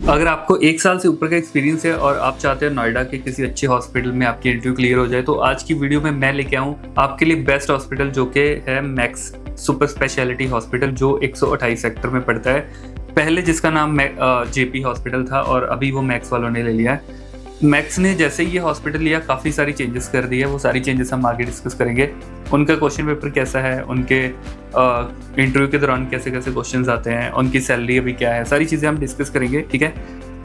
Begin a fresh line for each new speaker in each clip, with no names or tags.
अगर आपको 1 साल से ऊपर का एक्सपीरियंस है और आप चाहते हो नोएडा के किसी अच्छे हॉस्पिटल में आपकी इंटरव्यू क्लियर हो जाए, तो आज की वीडियो में मैं लेके आऊँ आपके लिए बेस्ट हॉस्पिटल, जो कि है मैक्स सुपर स्पेशलिटी हॉस्पिटल, जो 128 सेक्टर में पड़ता है। पहले जिसका नाम जेपी हॉस्पिटल था और अभी वो मैक्स वालों ने ले लिया है। मैक्स ने जैसे ही ये हॉस्पिटल लिया काफ़ी सारी चेंजेस कर दी है, वो सारी चेंजेस हम आगे डिस्कस करेंगे। उनका क्वेश्चन पेपर कैसा है, उनके इंटरव्यू के दौरान कैसे कैसे क्वेश्चंस आते हैं, उनकी सैलरी अभी क्या है, सारी चीज़ें हम डिस्कस करेंगे। ठीक है,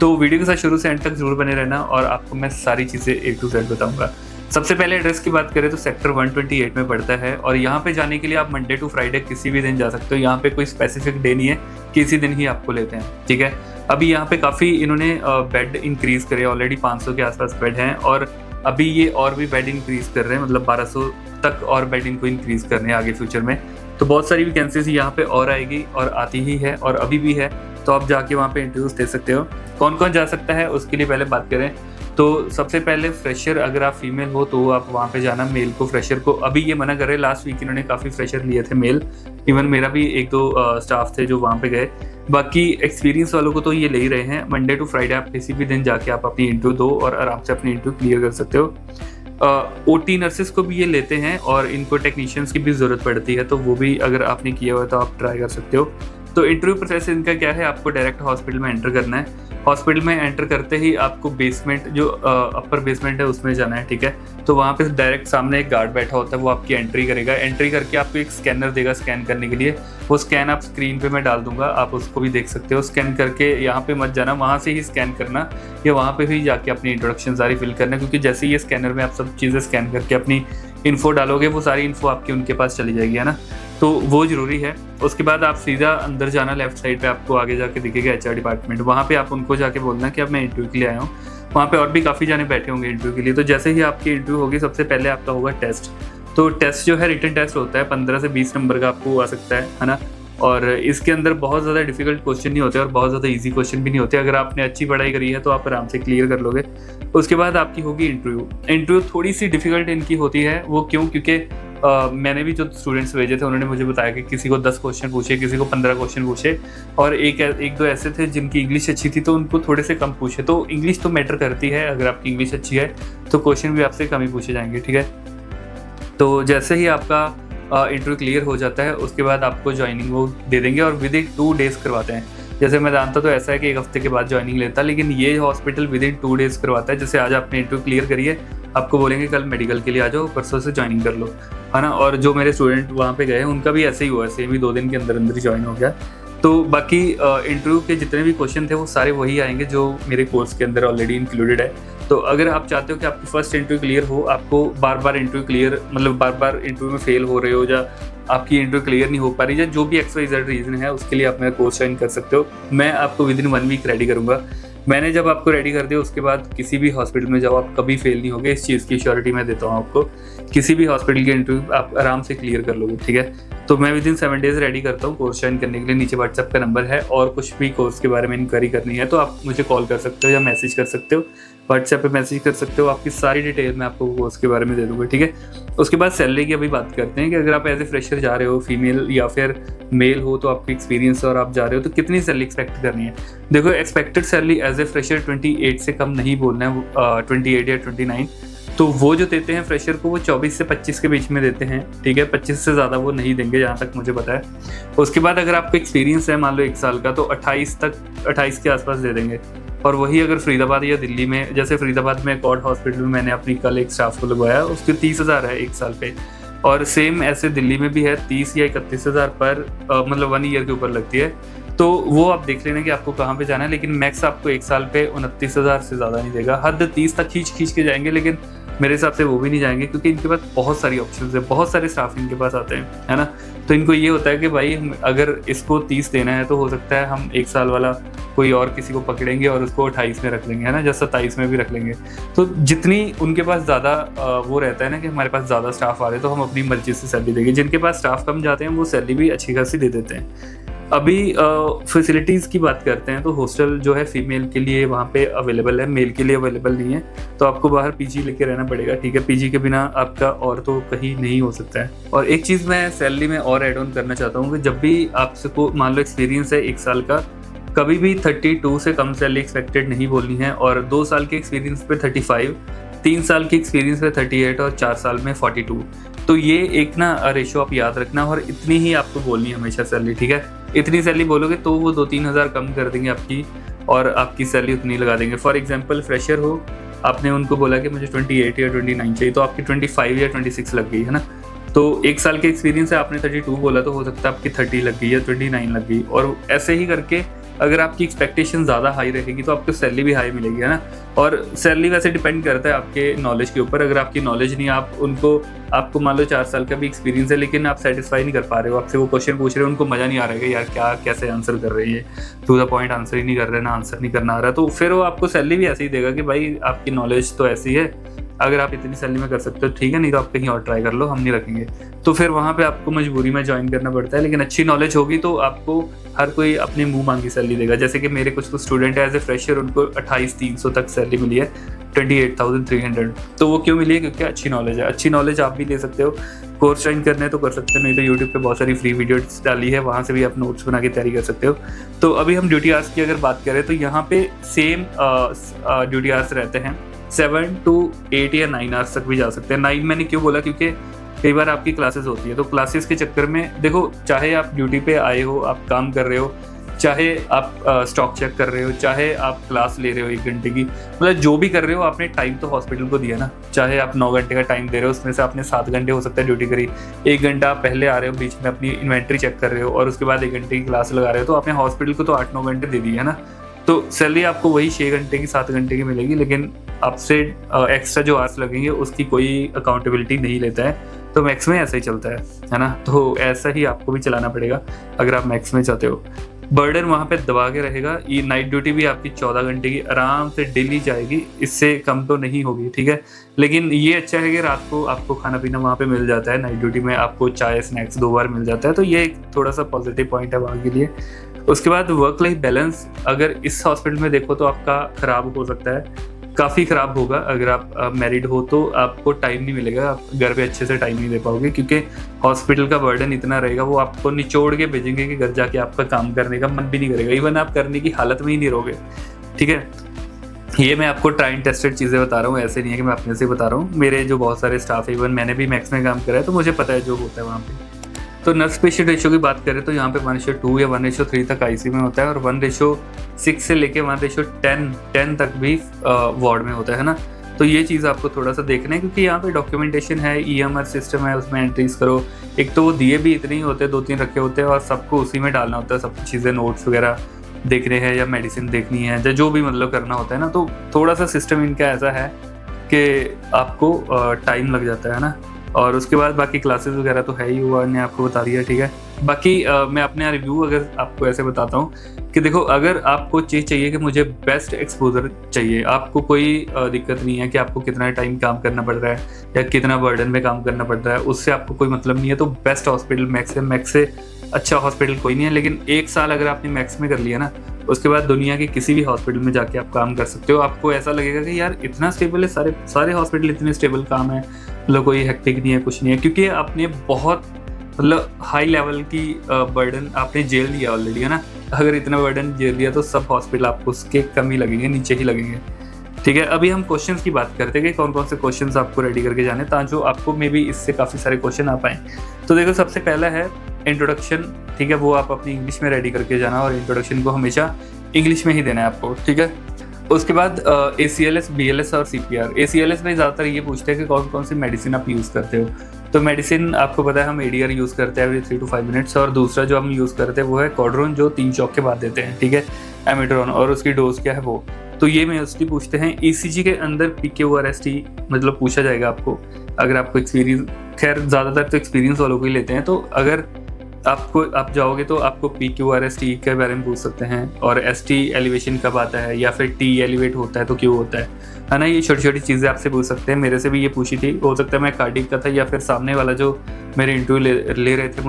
तो वीडियो के साथ शुरू से एंड तक जरूर बने रहना और आपको मैं सारी चीज़ें A to Z बताऊंगा। सबसे पहले एड्रेस की बात करें तो सेक्टर 128 में पड़ता है और यहाँ पे जाने के लिए आप मंडे टू फ्राइडे किसी भी दिन जा सकते हो। यहाँ पे कोई स्पेसिफिक डे नहीं है, किसी दिन ही आपको लेते हैं। ठीक है, अभी यहाँ पे काफ़ी इन्होंने बेड इंक्रीज़ करे, ऑलरेडी 500 के आसपास बेड हैं और अभी ये और भी बेड इंक्रीज़ कर रहे हैं, मतलब 1200 तक और बेड इनको इंक्रीज़ करने हैं आगे फ्यूचर में। तो बहुत सारी वैकेंसीज यहाँ पे और आएगी और आती ही है और अभी भी है, तो आप जाके वहाँ पे इंटरव्यूज दे सकते हो। कौन कौन जा सकता है उसके लिए पहले बात करें तो सबसे पहले फ्रेशर, अगर आप फीमेल हो तो आप वहाँ पे जाना। मेल को, फ्रेशर को अभी ये मना कर रहे हैं। लास्ट वीक इन्होंने काफ़ी फ्रेशर लिए थे मेल, इवन मेरा भी एक दो स्टाफ थे जो वहाँ पे गए। बाकी एक्सपीरियंस वालों को तो ये ले ही रहे हैं। मंडे टू फ्राइडे आप किसी भी दिन जाके आप अपनी इंटरव्यू दो और आराम से अपनी इंटरव्यू क्लियर कर सकते हो। OT नर्सेस को भी ये लेते हैं और इनको टेक्नीशियंस की भी ज़रूरत पड़ती है, तो वो भी अगर आपने किया हुआ है तो आप ट्राई कर सकते हो। तो इंटरव्यू प्रोसेस इनका क्या है, आपको डायरेक्ट हॉस्पिटल में एंटर करना है। हॉस्पिटल में एंटर करते ही आपको बेसमेंट, जो अपर बेसमेंट है उसमें जाना है। ठीक है, तो वहाँ पे डायरेक्ट सामने एक गार्ड बैठा होता है, वो आपकी एंट्री करेगा। एंट्री करके आपको एक स्कैनर देगा स्कैन करने के लिए। वो स्कैन आप स्क्रीन पे मैं डाल दूंगा, आप उसको भी देख सकते हो। स्कैन करके यहाँ पे मत जाना, वहाँ से ही स्कैन करना या वहाँ पे ही जाके अपनी इंट्रोडक्शन सारी फिल करना, क्योंकि जैसे ये स्कैनर में आप सब चीज़ें स्कैन करके अपनी इन्फो डालोगे, वो सारी इन्फो आपकी उनके पास चली जाएगी, है ना, तो वो ज़रूरी है। उसके बाद आप सीधा अंदर जाना, लेफ्ट साइड पे आपको आगे जाके दिखेगा HR डिपार्टमेंट। वहाँ पे आप उनको जाके बोलना कि अब मैं इंटरव्यू के लिए आया हूँ। वहाँ पे और भी काफ़ी जाने बैठे होंगे इंटरव्यू के लिए। तो जैसे ही आपकी इंटरव्यू होगी, सबसे पहले आपका होगा टेस्ट। तो टेस्ट जो है रिटन टेस्ट होता है, 15 से 20 नंबर का आपको आ सकता है ना। और इसके अंदर बहुत ज़्यादा डिफिकल्ट क्वेश्चन नहीं होते और बहुत ज़्यादा इजी क्वेश्चन भी नहीं होते। अगर आपने अच्छी पढ़ाई करी है तो आप आराम से क्लियर कर लोगे। उसके बाद आपकी होगी इंटरव्यू। इंटरव्यू थोड़ी सी डिफिकल्ट इनकी होती है। वो क्यों? क्योंकि मैंने भी जो स्टूडेंट्स भेजे थे उन्होंने मुझे बताया कि किसी को 10 क्वेश्चन पूछे, किसी को 15 क्वेश्चन पूछे और एक दो ऐसे थे जिनकी इंग्लिश अच्छी थी तो उनको थोड़े से कम पूछे। तो इंग्लिश तो मैटर करती है, अगर आपकी इंग्लिश अच्छी है तो क्वेश्चन भी आपसे कम ही पूछे जाएंगे। ठीक है, तो जैसे ही आपका इंटरव्यू क्लियर हो जाता है उसके बाद आपको ज्वाइनिंग वो दे देंगे और विद इन 2 डेज करवाते हैं। जैसे मैं जानता तो ऐसा है कि 1 हफ्ते के बाद ज्वाइनिंग लेता, लेकिन ये हॉस्पिटल विद इन 2 डेज करवाता है। जैसे आज आपने इंटरव्यू क्लियर करिए, आपको बोलेंगे कल मेडिकल के लिए आ जाओ, परसों से ज्वाइनिंग कर लो, है ना। और जो मेरे स्टूडेंट वहाँ पे गए उनका भी ऐसे ही हुआ, सेम ही 2 दिन के अंदर अंदर ही ज्वाइन हो गया। तो बाकी इंटरव्यू के जितने भी क्वेश्चन थे वो सारे वही आएंगे जो मेरे कोर्स के अंदर ऑलरेडी इंक्लूडेड है। तो अगर आप चाहते हो कि आपकी फर्स्ट इंटरव्यू क्लियर हो, आपको बार बार इंटरव्यू क्लियर, मतलब बार बार इंटरव्यू में फेल हो रहे हो या आपकी इंटरव्यू क्लियर नहीं हो पा रही, या जो भी XYZ रीज़न है, उसके लिए आप मेरा कोर्स ज्वाइन कर सकते हो। मैं आपको विद इन 1 वीक रेडी करूँगा। मैंने जब आपको रेडी कर दिया उसके बाद किसी भी हॉस्पिटल में जाओ, आप कभी फेल नहीं होगे। इस चीज़ की श्योरिटी मैं देता हूँ आपको। किसी भी हॉस्पिटल की इंटरव्यू आप आराम से क्लियर कर लोगे। ठीक है, तो मैं विद इन 7 डेज रेडी करता हूँ। कोर्स ज्वाइन करने के लिए नीचे व्हाट्सएप का नंबर है और कुछ भी कोर्स के बारे में इंक्वायरी करनी है तो आप मुझे कॉल कर सकते हो या मैसेज कर सकते हो, व्हाट्सएप पे मैसेज कर सकते हो। आपकी सारी डिटेल मैं आपको कोर्स के बारे में दे दूँगा। ठीक है, उसके बाद सैलरी की अभी बात करते हैं कि अगर आप एज ए फ्रेशर जा रहे हो, फीमेल या फिर मेल हो, तो आपकी एक्सपीरियंस और आप जा रहे हो तो कितनी सैलरी एक्सपेक्ट करनी है। देखो, expected salary as a fresher 28 से कम नहीं बोलना है, 28 या 29। तो वो जो देते हैं फ्रेशर को वो 24 से 25 के बीच में देते हैं। ठीक है, 25 से ज़्यादा वो नहीं देंगे जहाँ तक मुझे पता है। उसके बाद अगर आपको एक्सपीरियंस है मान लो 1 साल का, तो 28 के आसपास दे देंगे। और वही अगर फरीदाबाद या दिल्ली में, जैसे फरीदाबाद में एक और हॉस्पिटल में मैंने अपनी कल एक स्टाफ को लगवाया, उसकी 30,000 है 1 साल पे। और सेम ऐसे दिल्ली में भी है 30 या 31,000 पर, मतलब 1 ईयर के ऊपर लगती है। तो वो आप देख लेना कि आपको कहाँ पे जाना है। लेकिन मैक्स आपको 1 साल पे 29,000 से ज़्यादा नहीं देगा। हद 30 तक खींच के जाएंगे, लेकिन मेरे हिसाब से वो भी नहीं जाएंगे क्योंकि इनके पास बहुत सारी ऑप्शंस है, बहुत सारे स्टाफ इनके पास आते हैं, है ना। तो इनको ये होता है कि भाई अगर इसको 30 देना है तो हो सकता है हम 1 साल वाला कोई और किसी को पकड़ेंगे और उसको 28 में रख लेंगे, है ना, या 27 में भी रख लेंगे। तो जितनी उनके पास ज़्यादा वो रहता है ना कि हमारे पास ज़्यादा स्टाफ आ रहे हैं तो हम अपनी मर्जी से सैलरी देंगे। जिनके पास स्टाफ कम जाते हैं वो सैलरी भी अच्छी खासी दे देते हैं। अभी फैसिलिटीज़ की बात करते हैं तो हॉस्टल जो है फीमेल के लिए वहाँ पे अवेलेबल है, मेल के लिए अवेलेबल नहीं है। तो आपको बाहर पीजी लेके रहना पड़ेगा। ठीक है, पीजी के बिना आपका और तो कहीं नहीं हो सकता है। और एक चीज़ मैं सैलरी में और ऐड ऑन करना चाहता हूँ कि जब भी आपसे को मान लो एक्सपीरियंस है 1 साल का, कभी भी 32 से कम सैलरी एक्सपेक्टेड नहीं बोलनी है, और 2 साल के एक्सपीरियंस पे 35, 3 साल के एक्सपीरियंस पे 38 और 4 साल में 42। तो ये एक ना रेशो आप याद रखना, और इतनी ही आपको बोलनी है हमेशा सैलरी, ठीक है। इतनी सैलरी बोलोगे तो वो 2-3 हज़ार कम कर देंगे आपकी, और आपकी सैलरी उतनी लगा देंगे। फॉर एग्जांपल फ्रेशर हो, आपने उनको बोला कि मुझे 28 या 29 चाहिए, तो आपकी 25 या 26 लग गई है ना। तो 1 साल के एक्सपीरियंस से आपने 32 बोला, तो हो सकता है आपकी 30 लग गई या 29 लग गई। और ऐसे ही करके अगर आपकी एक्सपेक्टेशन ज़्यादा हाई रहेगी तो आपको सैलरी भी हाई मिलेगी, है ना। और सैलरी वैसे डिपेंड करता है आपके नॉलेज के ऊपर। अगर आपकी नॉलेज नहीं, आपको मान लो 4 साल का भी एक्सपीरियंस है, लेकिन आप सेटिस्फाई नहीं कर पा रहे हो, आपसे वो क्वेश्चन पूछ रहे हो, उनको मज़ा नहीं आ रहा है यार क्या कैसे आंसर कर रहे हैं, टू द पॉइंट आंसर ही नहीं कर रहे ना, आंसर नहीं करना आ रहा, तो फिर वो आपको सैलरी भी ऐसे ही देगा कि भाई आपकी नॉलेज तो ऐसी है, अगर आप इतनी सैलरी में कर सकते हो ठीक है, नहीं तो आप कहीं और ट्राई कर लो, हम नहीं रखेंगे। तो फिर वहाँ पे आपको मजबूरी में ज्वाइन करना पड़ता है। लेकिन अच्छी नॉलेज होगी तो आपको हर कोई अपनी मुंह मांगी सैलरी देगा। जैसे कि मेरे कुछ स्टूडेंट है एज ए फ्रेशर, उनको 28,300 तक सैलरी मिली है, 28,300। तो वो क्यों मिली है? क्योंकि अच्छी नॉलेज है। अच्छी नॉलेज आप भी ले सकते हो, कोर्स ज्वाइन करने तो कर सकते हो, नहीं तो यूट्यूब पे बहुत सारी फ्री वीडियोस डाली है, वहाँ से भी आप नोट्स बना के तैयारी कर सकते हो। तो अभी हम ड्यूटी आवर्स की अगर बात करें तो यहाँ पे सेम ड्यूटी आवर्स रहते हैं, 7 to 8 या 9 आवर्स तक भी जा सकते हैं। 9 मैंने क्यों बोला? क्योंकि कई बार आपकी क्लासेस होती है, तो क्लासेस के चक्कर में देखो, चाहे आप ड्यूटी पे आए हो, आप काम कर रहे हो, चाहे आप स्टॉक चेक कर रहे हो, चाहे आप क्लास ले रहे हो 1 घंटे की, मतलब जो भी कर रहे हो आपने टाइम तो हॉस्पिटल को दिया ना। चाहे आप 9 घंटे का टाइम दे रहे हो, उसमें से आपने 7 घंटे हो सकता है ड्यूटी करी, 1 घंटा आप पहले आ रहे हो, बीच में अपनी इन्वेंट्री चेक कर रहे हो, और उसके बाद 1 घंटे की क्लास लगा रहे हो, तो आपने हॉस्पिटल को तो 8-9 घंटे दे दिए है ना। तो सैलरी आपको वही 6 घंटे की 7 घंटे की मिलेगी, लेकिन आपसे एक्स्ट्रा जो आवर्स लगेंगे उसकी कोई अकाउंटेबिलिटी नहीं लेता है। तो मैक्स में ऐसा ही चलता है ना। तो ऐसा ही आपको भी चलाना पड़ेगा अगर आप मैक्स में चाहते हो। बर्डन वहाँ पे दबा के रहेगा। ये नाइट ड्यूटी भी आपकी 14 घंटे की आराम से डेली जाएगी, इससे कम तो नहीं होगी, ठीक है। लेकिन ये अच्छा है कि रात को आपको खाना पीना वहाँ पे मिल जाता है। नाइट ड्यूटी में आपको चाय स्नैक्स 2 बार मिल जाता है, तो ये थोड़ा सा पॉजिटिव पॉइंट है वहाँ के लिए। उसके बाद वर्क लाइफ बैलेंस अगर इस हॉस्पिटल में देखो तो आपका ख़राब हो सकता है, काफ़ी ख़राब होगा। अगर आप मैरिड हो तो आपको टाइम नहीं मिलेगा, आप घर पे अच्छे से टाइम नहीं दे पाओगे, क्योंकि हॉस्पिटल का बर्डन इतना रहेगा, वो आपको निचोड़ के भेजेंगे कि घर जाके आपका काम करने का मन भी नहीं करेगा, इवन आप करने की हालत में ही नहीं रहोगे, ठीक है। ये मैं आपको ट्राई एंड टेस्टेड चीज़ें बता रहा हूँ, ऐसे नहीं है कि मैं अपने से बता रहा हूँ। मेरे जो बहुत सारे स्टाफ है, इवन मैंने भी मैक्स में काम करा है, तो मुझे पता है जो होता है वहाँ पे। तो नर्स पेशेंट रेशो की बात करें तो यहाँ पे 1:2 या 1:3 तक आईसी में होता है, और 1:6 से लेके 1:10 तक भी वार्ड में होता है ना। तो ये चीज़ आपको थोड़ा सा देखना है, क्योंकि यहाँ पे डॉक्यूमेंटेशन है, EMR सिस्टम है, उसमें एंट्रीज करो। एक तो वो दिए भी इतने ही होते हैं, 2-3 रखे होते हैं, और सबको उसी में डालना होता है, सब चीज़ें नोट्स वगैरह देखने हैं या मेडिसिन देखनी है, जो भी मतलब करना होता है ना। तो थोड़ा सा सिस्टम इनका ऐसा है कि आपको टाइम लग जाता है ना। और उसके बाद बाकी क्लासेस वगैरह तो है ही, हुआ ने आपको बता दिया, ठीक है। बाकी मैं अपने रिव्यू अगर आपको ऐसे बताता हूँ कि देखो, अगर आपको चीज़ चाहिए कि मुझे बेस्ट एक्सपोजर चाहिए, आपको कोई दिक्कत नहीं है कि आपको कितना टाइम काम करना पड़ रहा है या कितना बर्डन में काम करना पड़ रहा है, उससे आपको कोई मतलब नहीं है, तो बेस्ट हॉस्पिटल मैक्स से अच्छा हॉस्पिटल कोई नहीं है। लेकिन 1 साल अगर आपने मैक्स में कर लिया ना, उसके बाद दुनिया के किसी भी हॉस्पिटल में जाके आप काम कर सकते हो। आपको ऐसा लगेगा कि यार इतना स्टेबल है, सारे हॉस्पिटल इतने स्टेबल काम है, मतलब कोई हेक्टिक नहीं है, कुछ नहीं है, क्योंकि आपने बहुत मतलब हाई लेवल की बर्डन आपने झेल लिया ऑलरेडी, है ना। अगर इतना बर्डन झेल लिया तो सब हॉस्पिटल आपको उसके कम ही लगेंगे, नीचे ही लगेंगे, ठीक है। अभी हम क्वेश्चंस की बात करते हैं कि कौन कौन से क्वेश्चंस आपको रेडी करके जाने, ताकि आपको मे बी इससे काफ़ी सारे क्वेश्चन आ पाएँ। तो देखो, सबसे पहला है इंट्रोडक्शन, ठीक है, वो आप अपनी इंग्लिश में रेडी करके जाना, और इंट्रोडक्शन को हमेशा इंग्लिश में ही देना है आपको, ठीक है। उसके बाद ACLS, BLS और CPR। ACLS में ज़्यादातर ये पूछते हैं कि कौन कौन सी मेडिसिन आप यूज़ करते हो। तो मेडिसिन आपको पता है, हम ADR यूज़ करते हैं एवरी 3 to 5 मिनट्स, और दूसरा जो हम यूज़ करते हैं वो है कॉड्रोन, जो 3 चौक के बाद देते हैं, ठीक है, एमिट्रॉन, और उसकी डोज क्या है वो। तो ये मोस्टली पूछते हैं। ECG के अंदर PQRST मतलब पूछा जाएगा आपको, अगर आपको एक्सपीरियंस, खैर ज़्यादातर तो एक्सपीरियंस वालों को ही लेते हैं, तो अगर आप जाओगे तो आपको PQRST के बारे में पूछ सकते हैं, और ST एलिवेशन कब आता है, या फिर T एलिवेट होता है तो क्यों होता है ना। ये छोटी छोटी चीज़ें आपसे पूछ सकते हैं। मेरे से भी ये पूछी थी, हो सकता है मैं कार्डिक का था, या फिर सामने वाला जो मेरे इंटरव्यू ले रहे थे,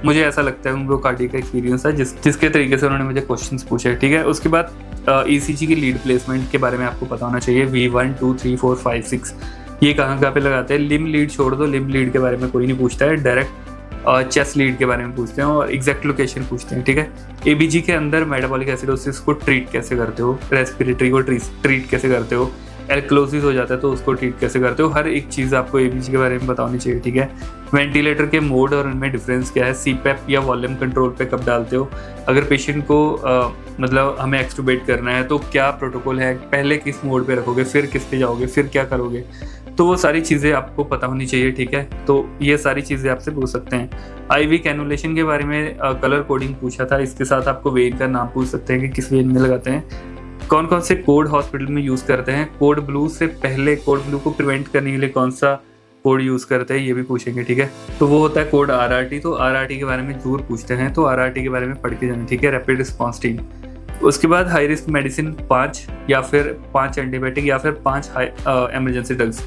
मुझे ऐसा लगता है उनको कार्डिक का एक्सपीरियंस है, जिसके तरीके से उन्होंने मुझे क्वेश्चंस पूछे, ठीक है। उसके बाद ECG की लीड प्लेसमेंट के बारे में आपको पता होना चाहिए। V1, 2, 3, 4, 5, 6 ये कहाँ पे लगाते हैं। लिम्ब लीड छोड़ दो, लिम्ब लीड के बारे में कोई नहीं पूछता है, डायरेक्ट चेस्ट लीड के बारे में पूछते हैं और एग्जैक्ट लोकेशन पूछते हैं, ठीक है। एबीजी के अंदर मेटाबॉलिक एसिडोसिस को ट्रीट कैसे करते हो, रेस्पिरेटरी को ट्रीट कैसे करते हो, एल्कलोसिस हो जाता है तो उसको ट्रीट कैसे करते हो, हर एक चीज़ आपको एबीजी के बारे में बतानी चाहिए, ठीक है। वेंटिलेटर के मोड और उनमें डिफरेंस क्या है, सीपैप या वॉल्यूम कंट्रोल पे कब डालते हो, अगर पेशेंट को मतलब हमें एक्सटुबेट करना है तो क्या प्रोटोकॉल है, पहले किस मोड पे रखोगे, फिर किस पे जाओगे, फिर क्या करोगे, तो वो सारी चीज़ें आपको पता होनी चाहिए, ठीक है। तो ये सारी चीज़ें आपसे पूछ सकते हैं। आईवी कैनुलेशन के बारे में कलर कोडिंग पूछा था, इसके साथ आपको वेन का नाम पूछ सकते हैं कि किस वेन में लगाते हैं, कौन कौन से कोड हॉस्पिटल में यूज़ करते हैं, कोड ब्लू से पहले कोड ब्लू को प्रिवेंट करने के लिए कौन सा कोड यूज़ करते हैं, ये भी पूछेंगे, ठीक है। तो वो होता है कोड आरआरटी, तो आरआरटी के बारे में जरूर पूछते हैं, तो आरआरटी के बारे में पढ़ के जाना, ठीक है। रैपिड रिस्पॉन्स टीम, उसके बाद हाई रिस्क मेडिसिन 5 या फिर 5 एंटीबायोटिक या फिर 5 एमरजेंसी ड्रग्स,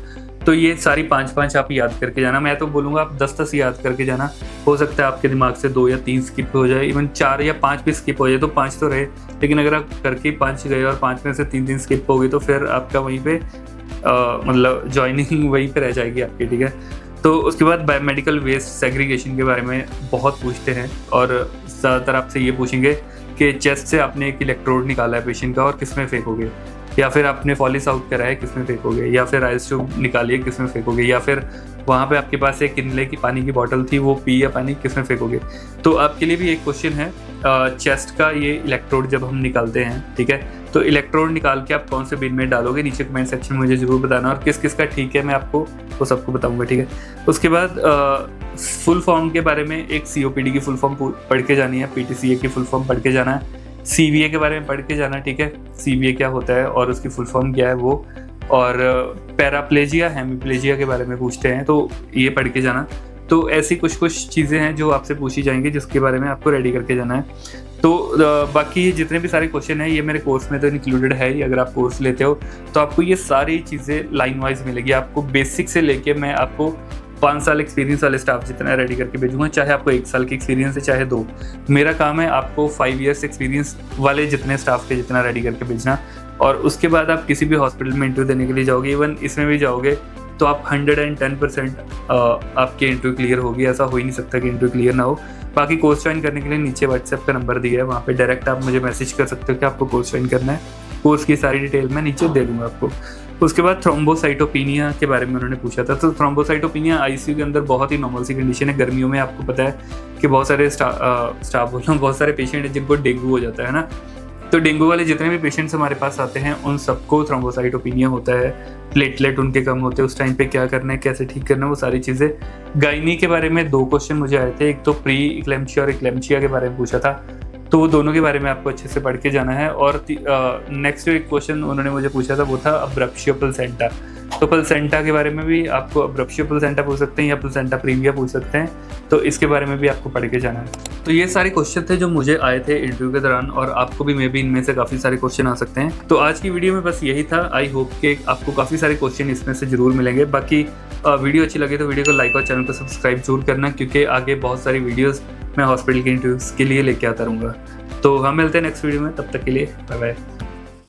तो ये सारी 5 आप याद करके जाना। मैं तो बोलूँगा आप 10 याद करके जाना, हो सकता है आपके दिमाग से 2 या 3 स्किप हो जाए, इवन 4 या 5 भी स्किप हो जाए तो 5 तो रहे, लेकिन अगर आप करके 5 गए और 5 में से 3 स्किप हो गई तो फिर आपका वहीं पे मतलब ज्वाइनिंग वहीं पे रह जाएगी आपकी, ठीक है। तो उसके बाद बायोमेडिकल वेस्ट सेग्रीगेशन के बारे में बहुत पूछते हैं और ज़्यादातर आपसे ये पूछेंगे कि चेस्ट से आपने एक इलेक्ट्रोड निकाला है पेशेंट का और किस में फेंकोगे, या फिर आपने फॉलिस आउट करा है किस में फेंकोगे, या फिर आइस ट्यूब निकाली है किस में फेंकोगे, या फिर वहाँ पे आपके पास एक किनले की पानी की बोतल थी वो पी या पानी किस में फेंकोगे। तो आपके लिए भी एक क्वेश्चन है चेस्ट का, ये इलेक्ट्रोड जब हम निकालते हैं, ठीक है, तो इलेक्ट्रोड निकाल के आप कौन से बिन में डालोगे, नीचे कमेंट सेक्शन में मुझे जरूर बताना, और किस किस का ठीक है मैं आपको वो सबको बताऊंगा, ठीक है। उसके बाद फुल फॉर्म के बारे में एक सीओपीडी की फुल फॉर्म पढ़ के जानी है, पीटीसीए की फुल फॉर्म पढ़ के जाना है, सीवीए के बारे में पढ़ के जाना, ठीक है, सीवीए क्या होता है और उसकी फुल फॉर्म क्या है वो, और पैराप्लेजिया हेमीप्लेजिया के बारे में पूछते हैं तो ये पढ़ के जाना। तो ऐसी कुछ चीज़ें हैं जो आपसे पूछी जाएंगी जिसके बारे में आपको रेडी करके जाना है। तो बाकी जितने भी सारे क्वेश्चन हैं ये मेरे कोर्स में तो इंक्लूडेड है ही, अगर आप कोर्स लेते हो तो आपको ये सारी चीज़ें लाइन वाइज मिलेगी, आपको बेसिक से लेके मैं आपको 5 साल एक्सपीरियंस वाले स्टाफ जितना रेडी करके भेजूंगा, चाहे आपको 1 साल की एक्सपीरियंस है चाहे 2, मेरा काम है आपको 5 ईयर्स एक्सपीरियंस वाले जितने स्टाफ के जितना रेडी करके भेजना। और उसके बाद आप किसी भी हॉस्पिटल में इंटरव्यू देने के लिए जाओगे, इवन इसमें भी जाओगे तो आप 110% आपकी इंटरव्यू क्लियर होगी, ऐसा हो ही नहीं सकता कि इंटरव्यू क्लियर ना हो। बाकी कोर्स ज्वाइन करने के लिए नीचे व्हाट्सएप का नंबर दिया है, वहाँ पे डायरेक्ट आप मुझे मैसेज कर सकते हो कि आपको कोर्स ज्वाइन करना है, कोर्स की सारी डिटेल मैं नीचे दे दूँगा आपको। उसके बाद थ्रोम्बोसाइटोपिनिया के बारे में उन्होंने पूछा था, तो थ्रोम्बोसाइटोपिनिया आईसीयू के अंदर बहुत ही नॉर्मल सी कंडीशन है। गर्मियों में आपको पता है कि बहुत सारे स्टाफ बोल रहा हूँ, बहुत सारे पेशेंट हैं जिनको डेंगू हो जाता है ना, तो डेंगू वाले जितने भी पेशेंट्स हमारे पास आते हैं उन सबको थ्रोम्बोसाइटोपिनिया होता है, प्लेटलेट उनके कम होते हैं, उस टाइम पे क्या करना है, कैसे ठीक करना है, वो सारी चीज़ें। गायनी के बारे में 2 क्वेश्चन मुझे आए थे, एक तो प्री इक्लेम्पशिया और इक्लेम्पशिया के बारे में पूछा था, तो वो दोनों के बारे में आपको अच्छे से पढ़ के जाना है। और नेक्स्ट एक क्वेश्चन उन्होंने मुझे पूछा था वो था अब्रप्शियो प्लेसेंटा, तो प्लेसेंटा के बारे में भी आपको अब्रप्शियो प्लेसेंटा पूछ सकते हैं या प्लेसेंटा प्रीविया पूछ सकते हैं, तो इसके बारे में भी आपको पढ़ के जाना है। तो ये सारे क्वेश्चन थे जो मुझे आए थे इंटरव्यू के दौरान, और आपको भी मे बी इनमें से काफ़ी सारे क्वेश्चन आ सकते हैं। तो आज की वीडियो में बस यही था, आई होप कि आपको काफ़ी सारे क्वेश्चन इसमें से जरूर मिलेंगे। बाकी वीडियो अच्छी लगे तो वीडियो को लाइक और चैनल को सब्सक्राइब जरूर करना, क्योंकि आगे बहुत सारी वीडियोज़ मैं हॉस्पिटल के इंटरव्यूज़ के लिए लेके आता रहूँगा। तो हम मिलते हैं नेक्स्ट वीडियो में, तब तक के लिए बाय बाय।